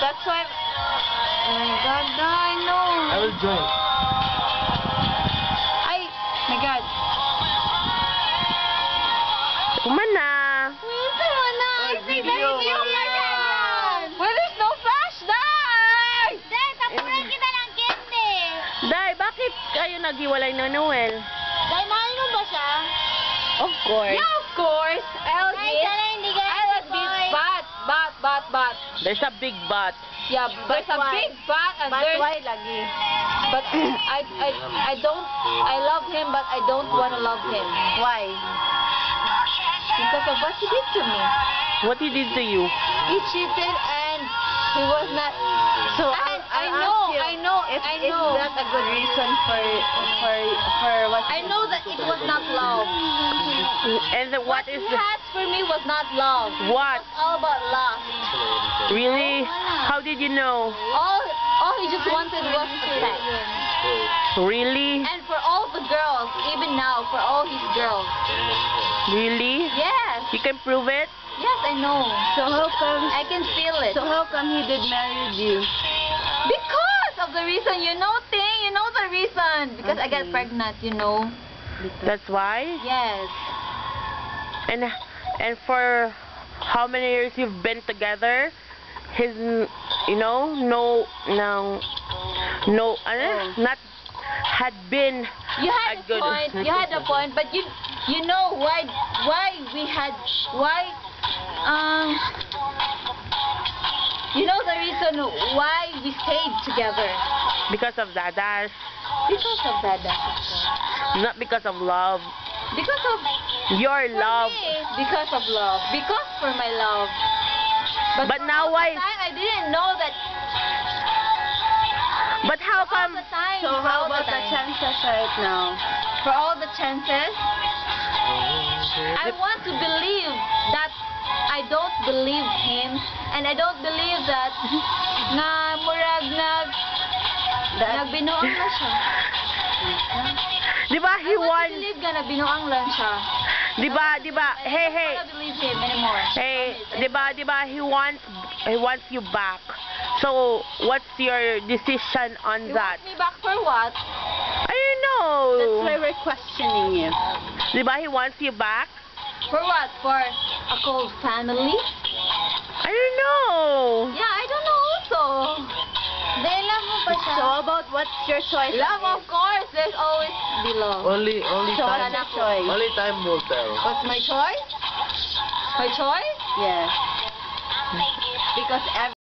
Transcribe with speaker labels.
Speaker 1: That's why... Oh my God, I know.
Speaker 2: I will join.
Speaker 1: My God.
Speaker 3: Kumana.
Speaker 1: Wilson, wala.
Speaker 2: Ay, video, wala.
Speaker 1: Well, there's no flash, Day!
Speaker 4: Day, tapunan kita ng candy.
Speaker 3: Day, bakit kayo naghiwalay na Noel?
Speaker 4: Day, mahal mo ba siya?
Speaker 3: Of course.
Speaker 1: Yeah, of course. I'll
Speaker 4: Ay,
Speaker 1: admit.
Speaker 4: sana hindi ka
Speaker 1: I'll admit, but.
Speaker 3: There's a big but.
Speaker 1: Yeah, there's a
Speaker 4: why?
Speaker 1: big but, and
Speaker 4: But
Speaker 1: there's...
Speaker 4: why lagi?
Speaker 1: But I don't... I love him, but I don't want to love him.
Speaker 4: Why?
Speaker 1: Because of what he did to me.
Speaker 3: What he did to you?
Speaker 1: He cheated and he was not...
Speaker 4: So
Speaker 1: And I
Speaker 4: I'll
Speaker 1: know,
Speaker 4: ask you,
Speaker 1: I know.
Speaker 4: Is that a good reason for what?
Speaker 1: I know that it was not love.
Speaker 3: And then what is
Speaker 1: he
Speaker 3: the...
Speaker 1: had for me was not love.
Speaker 3: What?
Speaker 1: It was all about lust.
Speaker 3: Really? How did you know?
Speaker 1: All he just wanted was sex.
Speaker 3: Really?
Speaker 1: And for all the girls, even now, for all his girls.
Speaker 3: Really?
Speaker 1: Yes.
Speaker 3: You can prove it?
Speaker 1: Yes, I know.
Speaker 4: So how come?
Speaker 1: I can feel it.
Speaker 4: So how come he did marry you?
Speaker 1: Because of the reason, you know the reason. Because I got
Speaker 4: Okay.
Speaker 1: pregnant, you know.
Speaker 3: That's why?
Speaker 1: Yes.
Speaker 3: And for how many years you've been together? His, you know, not had been
Speaker 1: You had
Speaker 3: a
Speaker 1: a
Speaker 3: good...
Speaker 1: point. You had a point, but you know why you know the reason why we stayed together.
Speaker 3: Because of Dadash,
Speaker 1: Because of that, of course.
Speaker 3: not because of love.
Speaker 1: Because of
Speaker 3: Your
Speaker 1: for
Speaker 3: love.
Speaker 1: me, because of love. Because for my love.
Speaker 3: But
Speaker 1: for
Speaker 3: now
Speaker 1: all
Speaker 3: why?
Speaker 1: the time, I didn't know that.
Speaker 3: But how
Speaker 1: All
Speaker 3: come?
Speaker 1: the time.
Speaker 4: So
Speaker 1: for
Speaker 4: how
Speaker 1: all
Speaker 4: about the
Speaker 1: time.
Speaker 4: chances right now?
Speaker 1: For all the chances, I want to believe that I don't believe him, and I don't believe that na murag nagbinuang na siya.
Speaker 3: Di ba he
Speaker 1: I want to
Speaker 3: wants?
Speaker 1: believe na binuang lang siya.
Speaker 3: Di ba? Hey,
Speaker 1: I don't want to believe him anymore.
Speaker 3: hey, di ba he wants you back. So, what's your decision on
Speaker 1: You
Speaker 3: that?
Speaker 1: want me back for what?
Speaker 3: I don't know.
Speaker 4: That's why we're questioning you.
Speaker 3: Di ba he wants you back?
Speaker 1: For what? For a cold family?
Speaker 3: I don't know.
Speaker 1: Yeah, I don't know also.
Speaker 4: Then love mo pa siya. So about what's your choice?
Speaker 1: Love, of course. There's always be love.
Speaker 2: Only
Speaker 4: So what's
Speaker 2: time.
Speaker 4: your choice?
Speaker 2: Only time will tell.
Speaker 1: What's my choice? My choice?
Speaker 4: Yes. Because